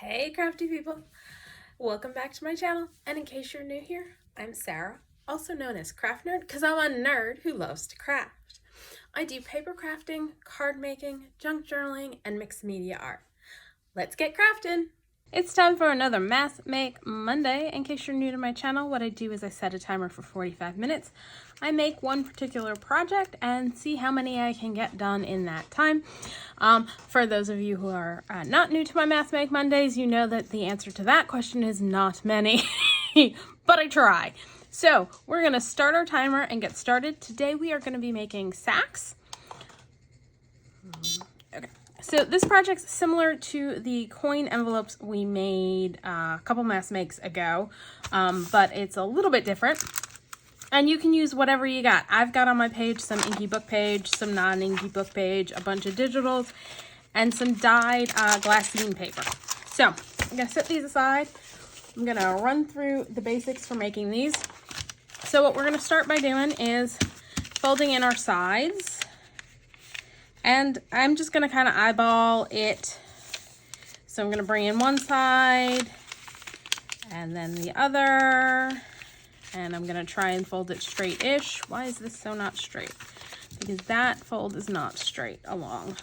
Hey crafty people! Welcome back to my channel, and in case you're new here, I'm Sarah, also known as Craft Nerd because I'm a nerd who loves to craft. I do paper crafting, card making, junk journaling, and mixed media art. Let's get crafting! It's time for another Mass Make Monday. In case you're new to my channel, what I do is I set a timer for 45 minutes. I make one particular project and see how many I can get done in that time. For those of you who are not new to my Mass Make Mondays, you know that the answer to that question is not many, but I try. So we're going to start our timer and get started. Today we are going to be making sacks. Okay. So this project's similar to the coin envelopes we made a couple Mass Makes ago, but it's a little bit different. And you can use whatever you got. I've got on my page some Inky book page, some non-Inky book page, a bunch of digitals, and some dyed Glassine paper. So I'm going to set these aside. I'm going to run through the basics for making these. So what we're going to start by doing is folding in our sides. And I'm just going to kind of eyeball it. So I'm going to bring in one side and then the other. And I'm going to try and fold it straight-ish. Why is this so not straight? Because that fold is not straight along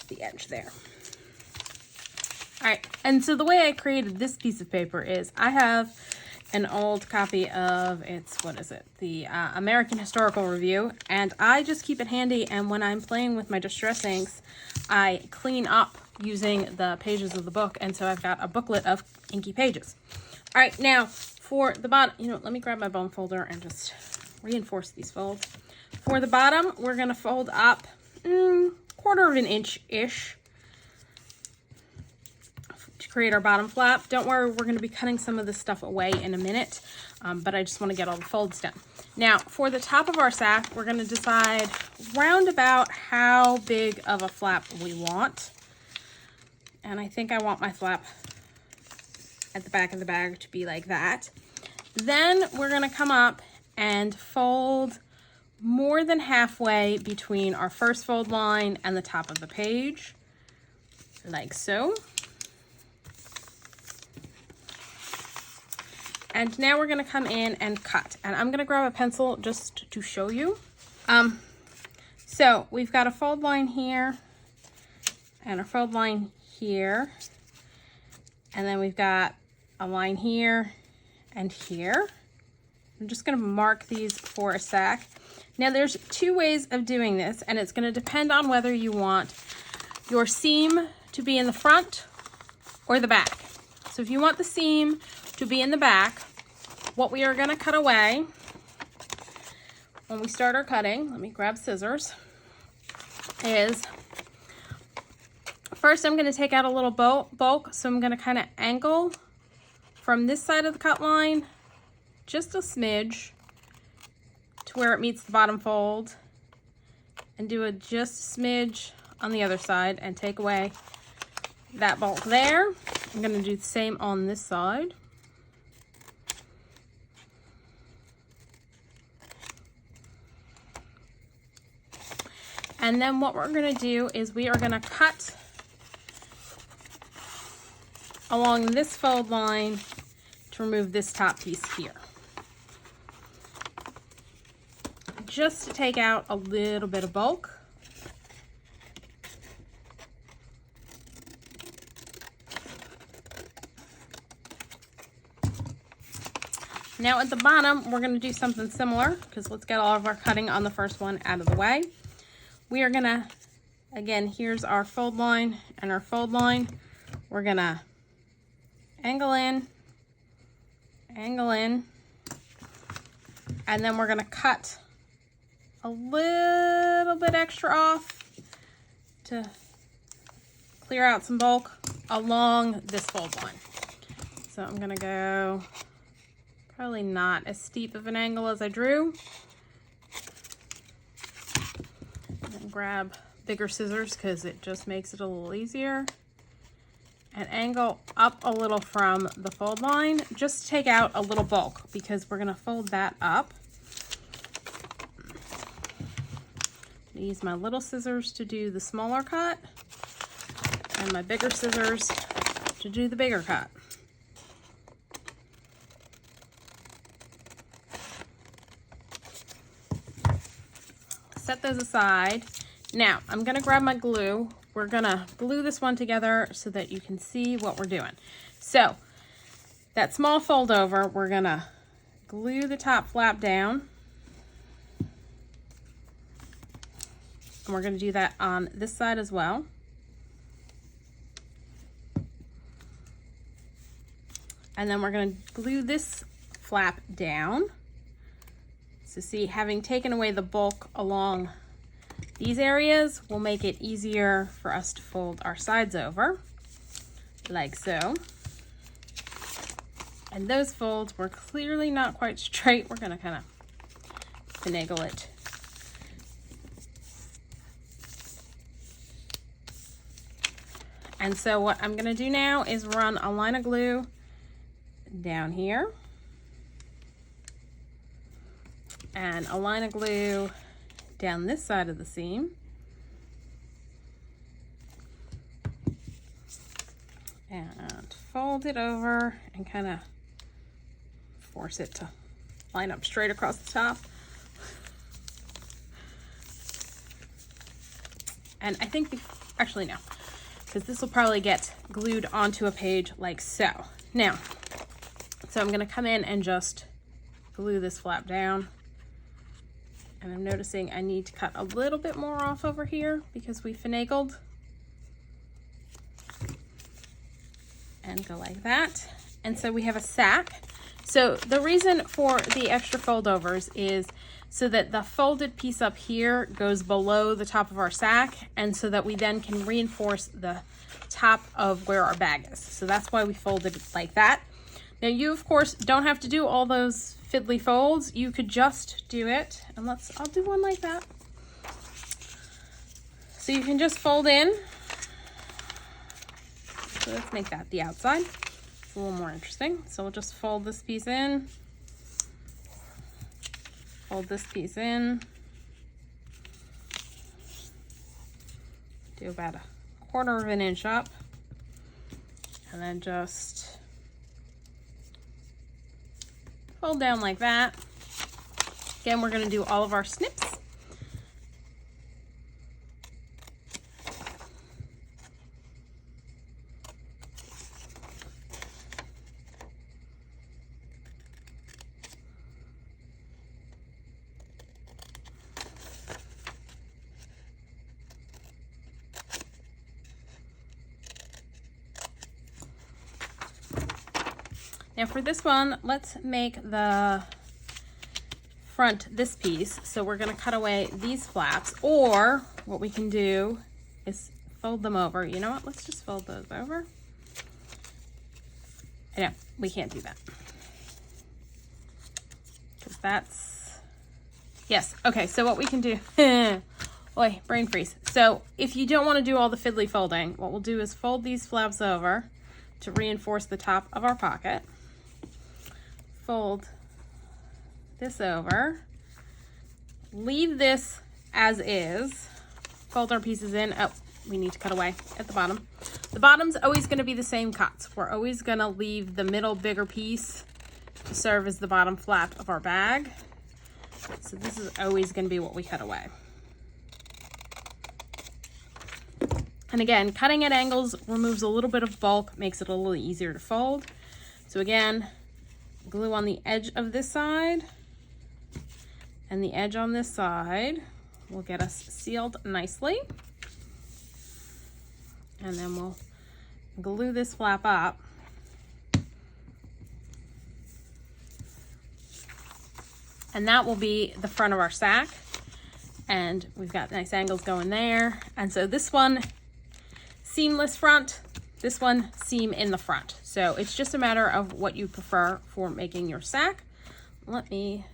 the edge there. All right, and so the way I created this piece of paper is I have an old copy of, the American Historical Review, and I just keep it handy, and when I'm playing with my distress inks, I clean up using the pages of the book, and so I've got a booklet of inky pages. All right, now for the bottom, let me grab my bone folder and just reinforce these folds. For the bottom, we're gonna fold up 1/4 of an inch-ish to create our bottom flap. Don't worry, we're going to be cutting some of this stuff away in a minute, but I just want to get all the folds done. Now, for the top of our sack, we're going to decide round about how big of a flap we want. And I think I want my flap at the back of the bag to be like that. Then we're going to come up and fold more than halfway between our first fold line and the top of the page, like so. And now we're going to come in and cut. And I'm going to grab a pencil just to show you. So we've got a fold line here and a fold line here. And then we've got a line here and here. I'm just going to mark these for a sack. Now there's two ways of doing this, and it's going to depend on whether you want your seam to be in the front or the back. So if you want the seam to be in the back, what we are going to cut away when we start our cutting, let me grab scissors, is first I'm going to take out a little bulk. So I'm going to kind of angle from this side of the cut line just a smidge to where it meets the bottom fold, and do a just smidge on the other side and take away that bulk there. I'm going to do the same on this side. And then what we're going to do is we are going to cut along this fold line to remove this top piece here, just to take out a little bit of bulk. Now at the bottom, we're going to do something similar, because let's get all of our cutting on the first one out of the way. We are going to, again, here's our fold line and our fold line. We're going to angle in, and then we're going to cut a little bit extra off to clear out some bulk along this fold line. So I'm going to go probably not as steep of an angle as I drew. And grab bigger scissors because it just makes it a little easier. And angle up a little from the fold line just to take out a little bulk, because we're going to fold that up. Use my little scissors to do the smaller cut, and my bigger scissors to do the bigger cut. Set those aside. Now, I'm gonna grab my glue. We're gonna glue this one together so that you can see what we're doing. So, that small fold over, we're gonna glue the top flap down. And we're gonna do that on this side as well. And then we're gonna glue this flap down. So see, having taken away the bulk along these areas will make it easier for us to fold our sides over, like so. And those folds were clearly not quite straight. We're gonna kind of finagle it. And so what I'm gonna do now is run a line of glue down here and a line of glue down this side of the seam. And fold it over and kind of force it to line up straight across the top. And I think, actually no, because this will probably get glued onto a page like so. Now, so I'm gonna come in and just glue this flap down. And I'm noticing I need to cut a little bit more off over here because we finagled. And go like that. And so we have a sack. So the reason for the extra fold overs is so that the folded piece up here goes below the top of our sack, and so that we then can reinforce the top of where our bag is. So that's why we folded it like that. Now you of course don't have to do all those fiddly folds. You could just do it, and I'll do one like that. So you can just fold in. So let's make that the outside. It's a little more interesting. So we'll just fold this piece in, fold this piece in, do about 1/4 of an inch up, and then just fold down like that. Again, we're going to do all of our snips. Now for this one, let's make the front this piece. So we're gonna cut away these flaps, or what we can do is fold them over. You know what, let's just fold those over. No, we can't do that. Because that's, yes, okay, so what we can do, boy, brain freeze. So if you don't wanna do all the fiddly folding, what we'll do is fold these flaps over to reinforce the top of our pocket. Fold this over, leave this as is, fold our pieces in. Oh, we need to cut away at the bottom. The bottom's always going to be the same cuts. We're always going to leave the middle bigger piece to serve as the bottom flap of our bag. So this is always going to be what we cut away. And again, cutting at angles removes a little bit of bulk, makes it a little easier to fold. So again, glue on the edge of this side, and the edge on this side will get us sealed nicely. And then we'll glue this flap up. And that will be the front of our sack. And we've got nice angles going there. And so this one, seamless front, this one seam in the front. So it's just a matter of what you prefer for making your sack. Let me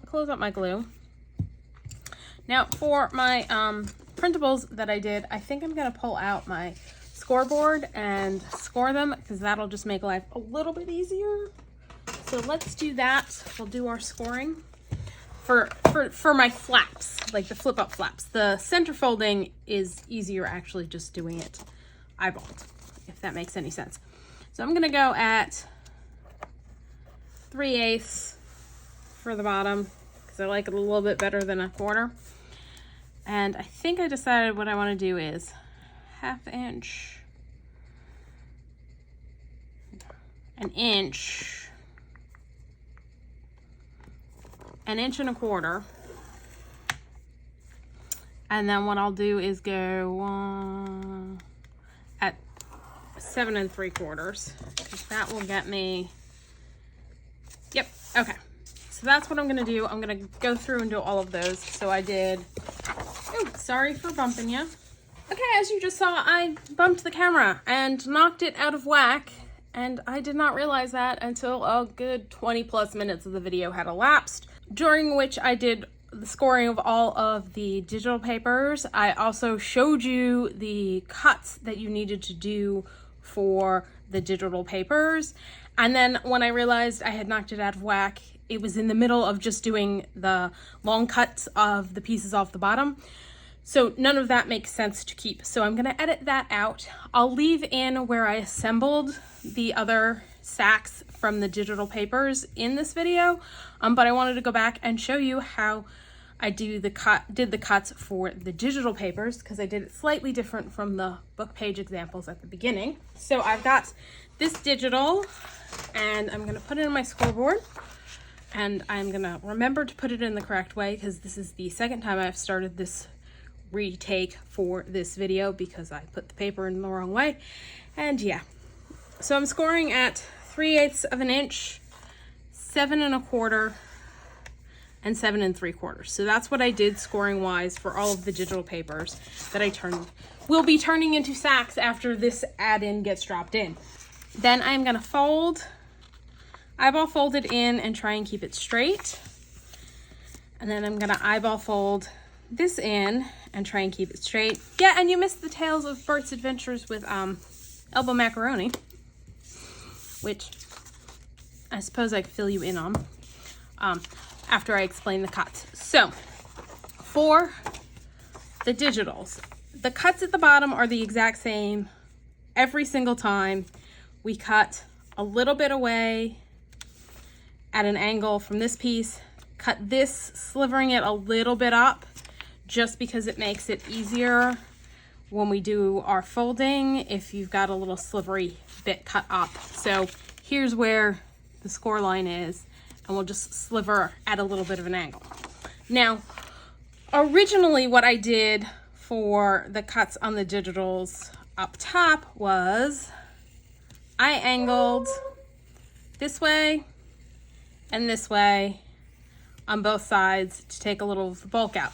close up my glue. Now for my printables that I did, I think I'm gonna pull out my scoreboard and score them, because that'll just make life a little bit easier. So let's do that. We'll do our scoring for my flaps, like the flip up flaps. The center folding is easier actually just doing it eyeballed, if that makes any sense. So I'm gonna go at 3/8 for the bottom because I like it a little bit better than 1/4. And I think I decided what I want to do is 1/2 inch, 1 inch, 1.25 inches. And then what I'll do is go at 7 3/4, because that will get me, yep, okay. So that's what I'm gonna do. I'm gonna go through and do all of those. So I did, oh, sorry for bumping you. Okay, as you just saw, I bumped the camera and knocked it out of whack, and I did not realize that until a good 20+ minutes of the video had elapsed, during which I did the scoring of all of the digital papers. I also showed you the cuts that you needed to do for the digital papers. And then when I realized I had knocked it out of whack, it was in the middle of just doing the long cuts of the pieces off the bottom. So none of that makes sense to keep. So I'm gonna edit that out. I'll leave in where I assembled the other sacks from the digital papers in this video, but I wanted to go back and show you how I did the cuts for the digital papers, because I did it slightly different from the book page examples at the beginning. So I've got this digital, and I'm gonna put it in my scoreboard, and I'm gonna remember to put it in the correct way, because this is the second time I've started this retake for this video because I put the paper in the wrong way. And yeah, so I'm scoring at 3/8 of an inch, 7 1/4, and 7 3/4. So that's what I did scoring wise for all of the digital papers that I will be turning into sacks after this add-in gets dropped in. Then I'm gonna eyeball fold it in and try and keep it straight. And then I'm gonna eyeball fold this in and try and keep it straight. Yeah, and you missed the Tales of Bert's Adventures with Elbow Macaroni, which I suppose I could fill you in on after I explain the cuts. So for the digitals, the cuts at the bottom are the exact same every single time. We cut a little bit away at an angle from this piece, cut this, slivering it a little bit up, just because it makes it easier when we do our folding if you've got a little slivery bit cut up. So here's where the score line is, and we'll just sliver at a little bit of an angle. Now, originally what I did for the cuts on the digitals up top was I angled this way and this way on both sides to take a little of the bulk out.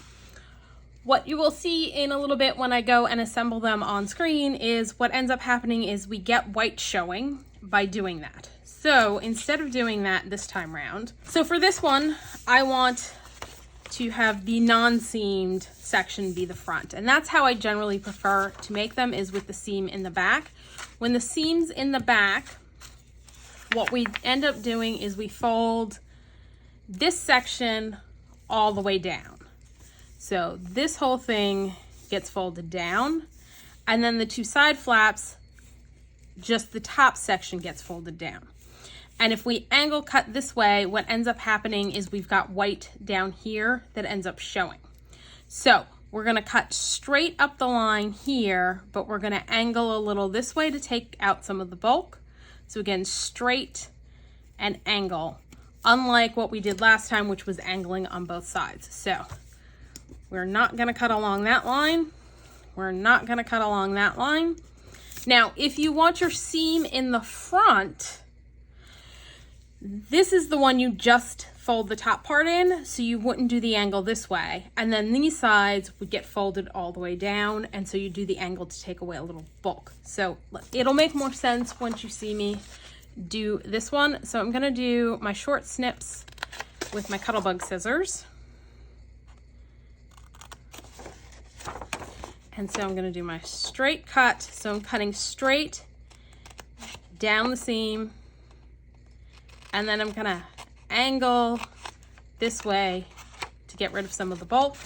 What you will see in a little bit when I go and assemble them on screen is what ends up happening is we get white showing by doing that. So instead of doing that this time round, so for this one, I want to have the non-seamed section be the front. And that's how I generally prefer to make them, is with the seam in the back. When the seam's in the back, what we end up doing is we fold this section all the way down. So this whole thing gets folded down, and then the two side flaps, just the top section gets folded down. And if we angle cut this way, what ends up happening is we've got white down here that ends up showing. So we're gonna cut straight up the line here, but we're gonna angle a little this way to take out some of the bulk. So again, straight and angle, unlike what we did last time, which was angling on both sides. So we're not gonna cut along that line. We're not gonna cut along that line. Now, if you want your seam in the front, this is the one you just fold the top part in, so you wouldn't do the angle this way. And then these sides would get folded all the way down, and so you do the angle to take away a little bulk. So it'll make more sense once you see me do this one. So I'm gonna do my short snips with my Cuttlebug scissors. And so I'm gonna do my straight cut. So I'm cutting straight down the seam, and then I'm gonna angle this way to get rid of some of the bulk.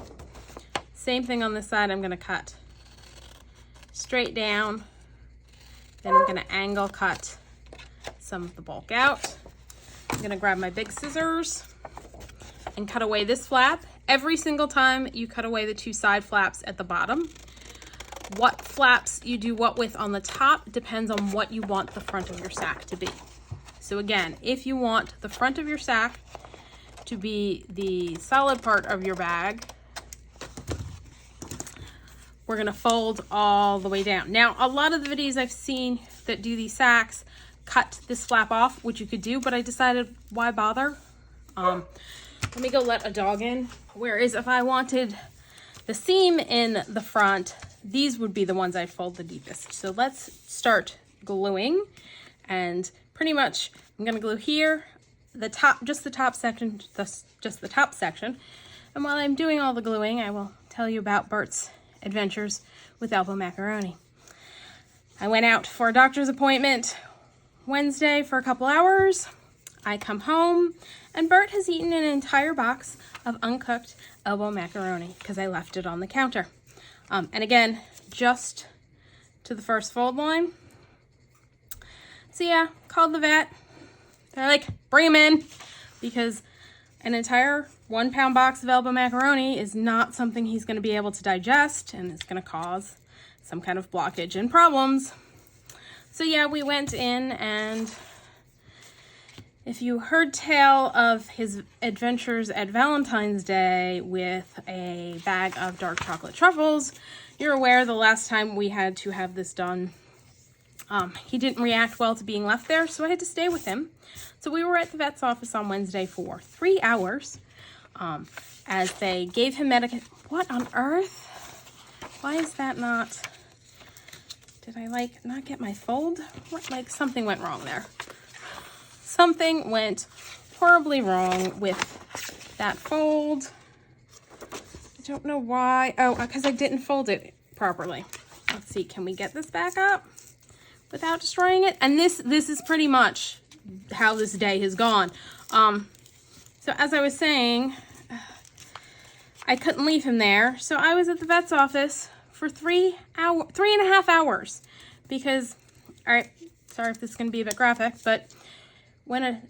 Same thing on this side, I'm gonna cut straight down Then I'm gonna angle cut some of the bulk out. I'm gonna grab my big scissors and cut away this flap. Every single time you cut away the 2 side flaps at the bottom. What flaps you do what with on the top depends on what you want the front of your sack to be. So again, if you want the front of your sack to be the solid part of your bag, we're gonna fold all the way down. Now, a lot of the videos I've seen that do these sacks cut this flap off, which you could do, but I decided why bother? Let me go let a dog in. Whereas if I wanted the seam in the front, these would be the ones I'd fold the deepest. So let's start gluing, and pretty much I'm gonna glue here, the top, just the top section, just the top section. And while I'm doing all the gluing, I will tell you about Bert's adventures with elbow macaroni. I went out for a doctor's appointment Wednesday for a couple hours. I come home and Bert has eaten an entire box of uncooked elbow macaroni because I left it on the counter. And again, just to the first fold line. So yeah, called the vet. They're like, bring him in, because an entire 1 pound box of elbow macaroni is not something he's going to be able to digest, and it's going to cause some kind of blockage and problems. So yeah, we went in, and if you heard tale of his adventures at Valentine's Day with a bag of dark chocolate truffles, you're aware the last time we had to have this done, he didn't react well to being left there, so I had to stay with him. So we were at the vet's office on Wednesday for 3 hours as they gave him What on earth? Why is that not... Did I not get my fold? What, something went wrong there. Something went horribly wrong with that fold. I don't know why. Oh, because I didn't fold it properly. Let's see, can we get this back up without destroying it? And this is pretty much how this day has gone. So as I was saying, I couldn't leave him there. So I was at the vet's office for 3.5 hours because, all right, sorry if this is going to be a bit graphic, but when an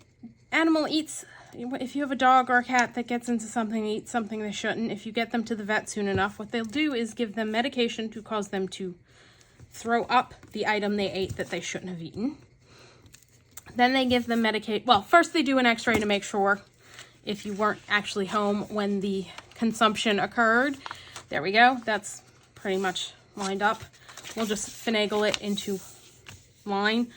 animal eats, if you have a dog or a cat that gets into something, eats something they shouldn't, if you get them to the vet soon enough, what they'll do is give them medication to cause them to throw up the item they ate that they shouldn't have eaten. Then they give them medication. Well, first they do an x-ray to make sure if you weren't actually home when the consumption occurred. There we go. That's pretty much lined up. We'll just finagle it into line.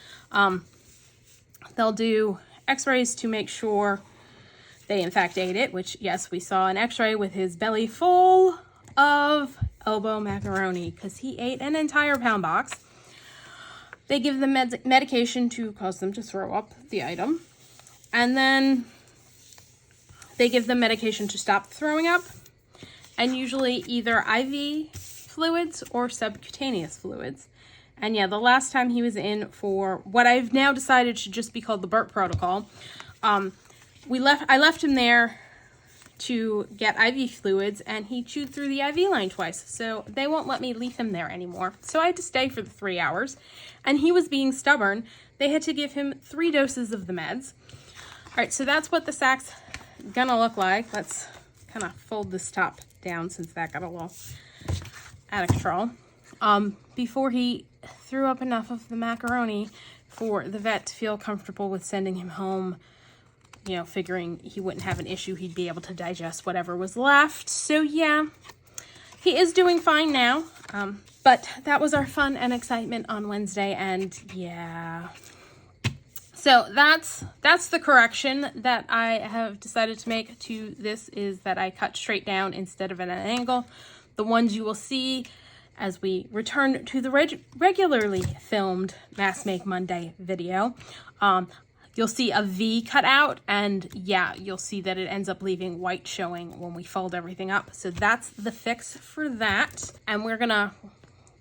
They'll do x-rays to make sure they in fact ate it, which yes, we saw an x-ray with his belly full of elbow macaroni because he ate an entire pound box. They give them medication to cause them to throw up the item. And then they give them medication to stop throwing up. And usually either IV fluids or subcutaneous fluids. And yeah, the last time he was in for what I've now decided should just be called the Bert protocol, I left him there to get IV fluids, and he chewed through the IV line twice, so they won't let me leave him there anymore. So I had to stay for the 3 hours, and he was being stubborn. They had to give him 3 doses of the meds. All right, so that's what the sack's gonna look like. Let's kind of fold this top down since that got a little out of control. Before he threw up enough of the macaroni for the vet to feel comfortable with sending him home, you know, figuring he wouldn't have an issue, he'd be able to digest whatever was left. So yeah, he is doing fine now. But that was our fun and excitement on Wednesday, and yeah. So that's the correction that I have decided to make to this, is that I cut straight down instead of at an angle. The ones you will see as we return to the regularly filmed Mass Make Monday video, you'll see a V cut out, and yeah, you'll see that it ends up leaving white showing when we fold everything up. So that's the fix for that. And we're gonna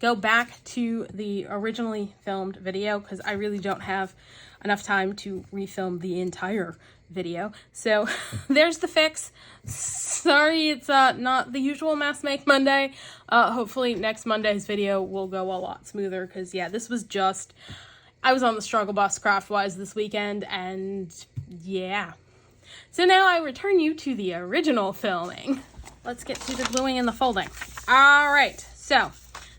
go back to the originally filmed video because I really don't have enough time to refilm the entire video. So there's the fix. Sorry it's not the usual Mass Make Monday. Hopefully next Monday's video will go a lot smoother because yeah, this was just I was on the struggle bus craft-wise this weekend, and yeah. So now I return you to the original filming. Let's get to the gluing and the folding. All right, so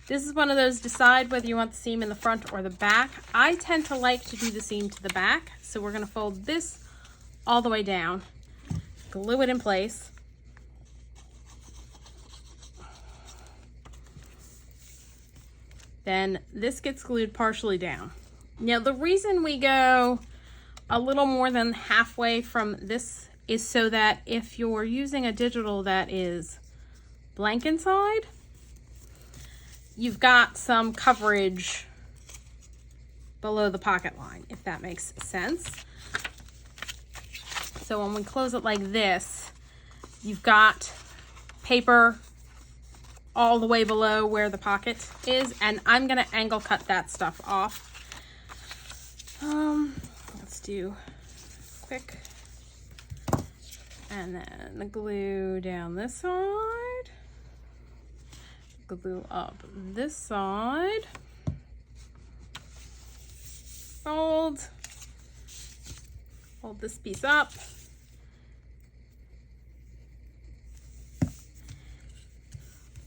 this is one of those decide whether you want the seam in the front or the back. I tend to like to do the seam to the back, so we're gonna fold this all the way down, glue it in place. Then this gets glued partially down. Now the reason we go a little more than halfway from this is so that if you're using a digital that is blank inside, you've got some coverage below the pocket line, if that makes sense. So when we close it like this, you've got paper all the way below where the pocket is, and I'm gonna angle cut that stuff off. Let's do quick, and then glue down this side, glue up this side, fold this piece up,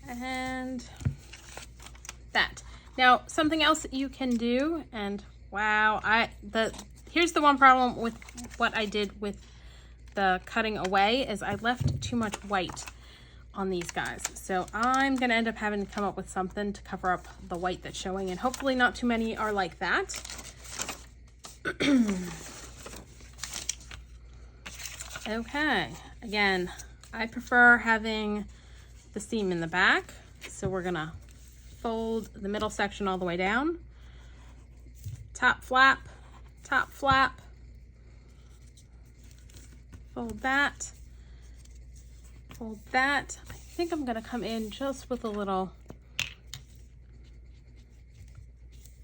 and that. Now something else that you can do, and wow, here's the one problem with what I did with the cutting away is I left too much white on these guys. So I'm gonna end up having to come up with something to cover up the white that's showing, and hopefully not too many are like that. Okay, again, I prefer having the seam in the back, so we're gonna fold the middle section all the way down, top flap, fold that, fold that. I think I'm gonna come in just with a little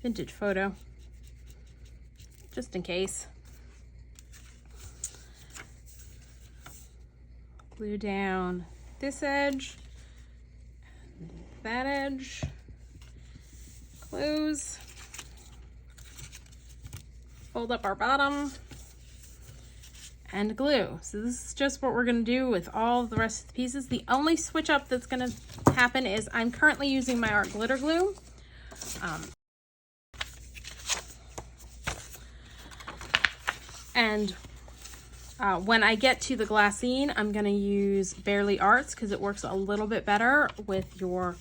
vintage photo, just in case. Glue down this edge, and that edge, close, fold up our bottom, and glue. So this is just what we're gonna do with all the rest of the pieces. The only switch up that's gonna happen is I'm currently using my art glitter glue. When I get to the glassine, I'm gonna use Barely Arts because it works a little bit better with your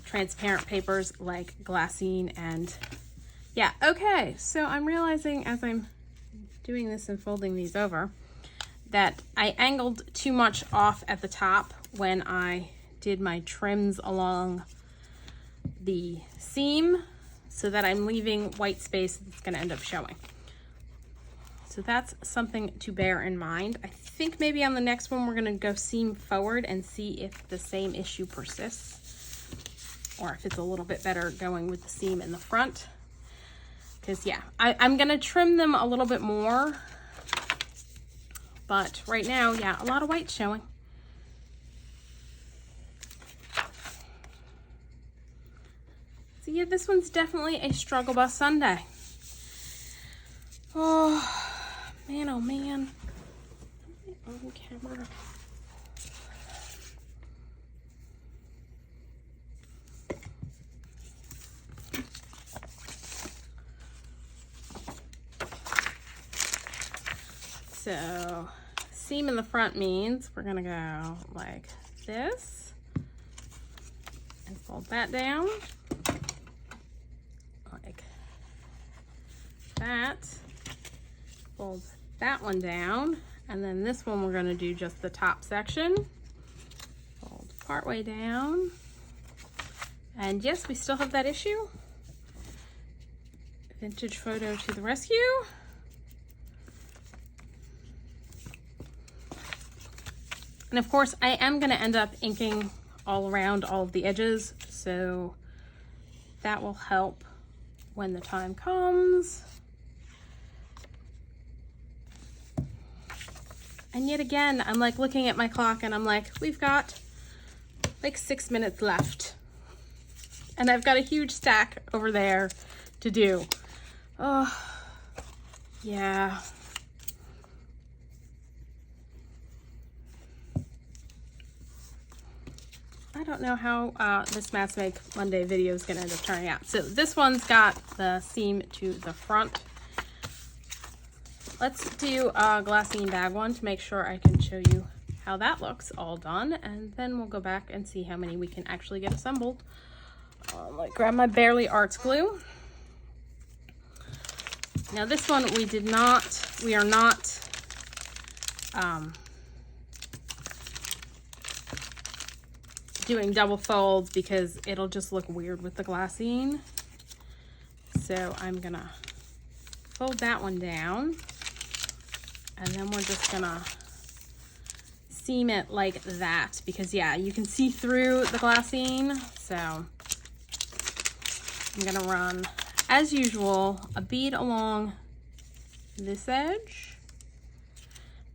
transparent papers like glassine. And yeah, okay, so I'm realizing as I'm doing this and folding these over that I angled too much off at the top when I did my trims along the seam, so that I'm leaving white space that's gonna end up showing. So that's something to bear in mind. I think maybe on the next one, we're gonna go seam forward and see if the same issue persists, or if it's a little bit better going with the seam in the front. Because yeah, I'm gonna trim them a little bit more, but right now, yeah, a lot of white showing. So yeah, this one's definitely a struggle bus Sunday. Oh man, oh man. On camera. So seam in the front means we're gonna go like this and fold that down like that, fold that one down, and then this one we're gonna do just the top section, fold part way down, and yes, we still have that issue. Vintage photo to the rescue. And of course, I am gonna end up inking all around all of the edges, so that will help when the time comes. And yet again, I'm like looking at my clock and I'm like, we've got like 6 minutes left. And I've got a huge stack over there to do. Oh, yeah. I don't know how this Mass Make Monday video is going to end up turning out. So this one's got the seam to the front. Let's do a glassine bag one to make sure I can show you how that looks all done, and then we'll go back and see how many we can actually get assembled. Like, grab my Barely Arts glue. Now this one we are not doing double folds because it'll just look weird with the glassine. So I'm gonna fold that one down, and then we're just gonna seam it like that because, yeah, you can see through the glassine. So I'm gonna run, as usual, a bead along this edge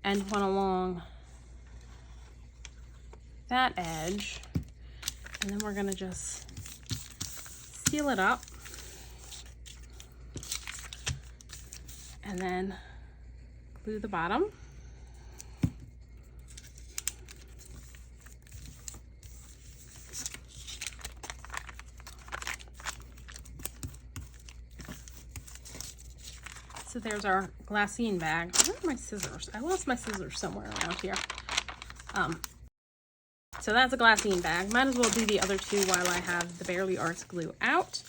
and one along that edge, and then we're gonna just seal it up and then glue the bottom. So there's our glassine bag. Where are my scissors? I lost my scissors somewhere around here. So that's a glassine bag. Might as well do the other two while I have the Barely Arts glue out.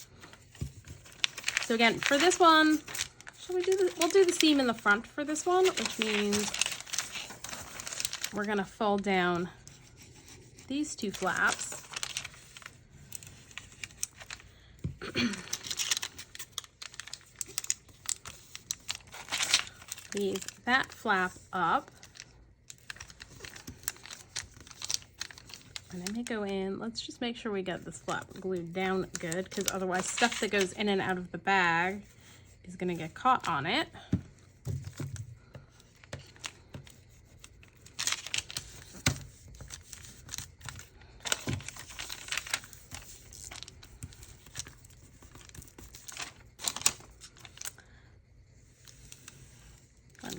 So again, for this one, we'll do the seam in the front for this one, which means we're gonna fold down these two flaps. Leave that flap up. And I may go in, let's just make sure we get this flap glued down good, because otherwise stuff that goes in and out of the bag is gonna get caught on it.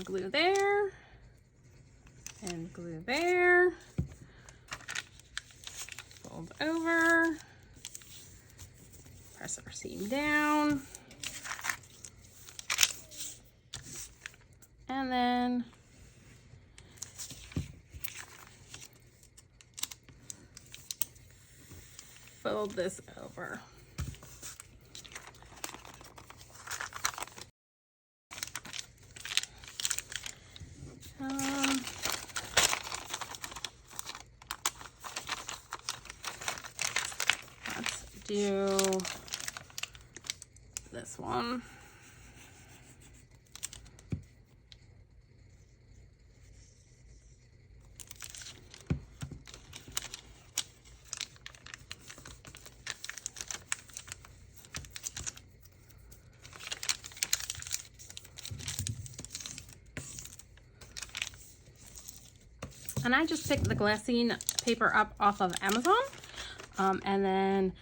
Glue there, and glue there, fold over, press our seam down, and then fold this over. Let's do this one. And I just picked the glassine paper up off of Amazon. And then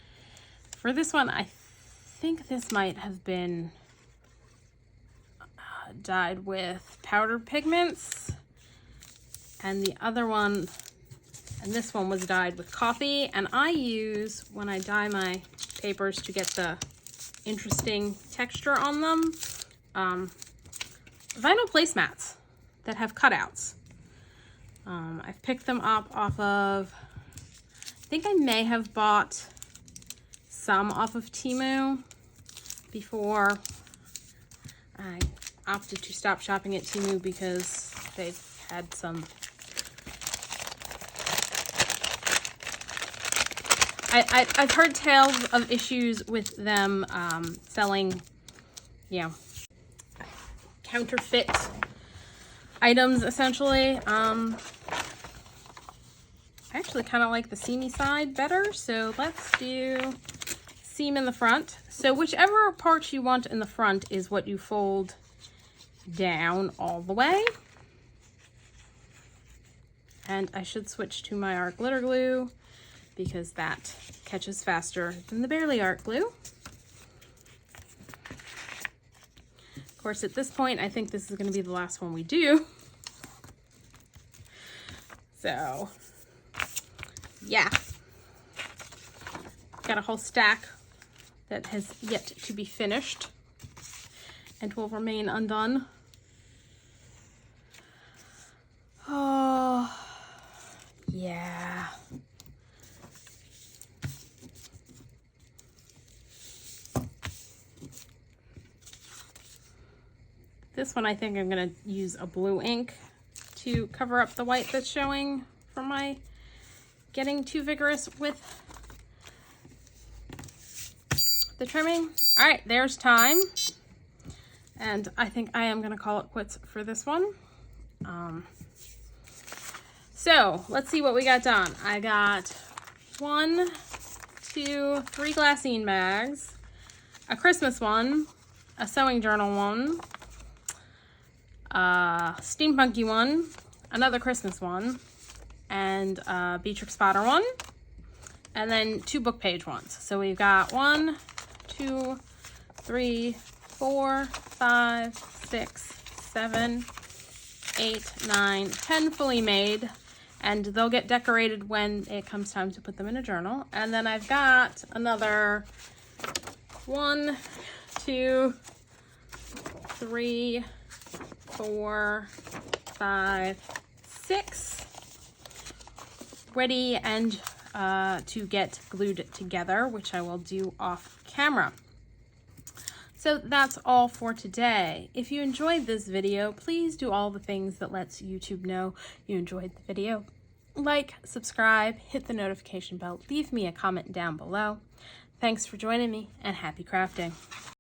for this one, I think this might have been dyed with powdered pigments. And the other one, and this one was dyed with coffee. And I use, when I dye my papers to get the interesting texture on them, vinyl placemats that have cutouts. I've picked them up off of, I think I may have bought some off of Temu before I opted to stop shopping at Temu because they had some, I've heard tales of issues with them selling, you know, counterfeit items essentially. I actually kind of like the seamy side better, so let's do seam in the front. So whichever part you want in the front is what you fold down all the way. And I should switch to my art glitter glue because that catches faster than the Barely Art glue. course, at this point, I think this is going to be the last one we do. So, yeah. Got a whole stack that has yet to be finished and will remain undone. Oh, yeah. This one, I think I'm going to use a blue ink to cover up the white that's showing from my getting too vigorous with the trimming. All right, there's time. And I think I am going to call it quits for this one. So let's see what we got done. I got 1, 2, 3 glassine bags, a Christmas one, a sewing journal one, a steampunky one, another Christmas one, and a Beatrix Spotter one, and then 2 book page ones. So we've got 1, 2, 3, 4, 5, 6, 7, 8, 9, 10 fully made, and they'll get decorated when it comes time to put them in a journal. And then I've got another 1, 2, 3, 4, 5, 6 ready and to get glued together, which I will do off camera. So that's all for today. If you enjoyed this video, please do all the things that lets YouTube know you enjoyed the video. Like, subscribe, hit the notification bell, leave me a comment down below. Thanks for joining me, and happy crafting.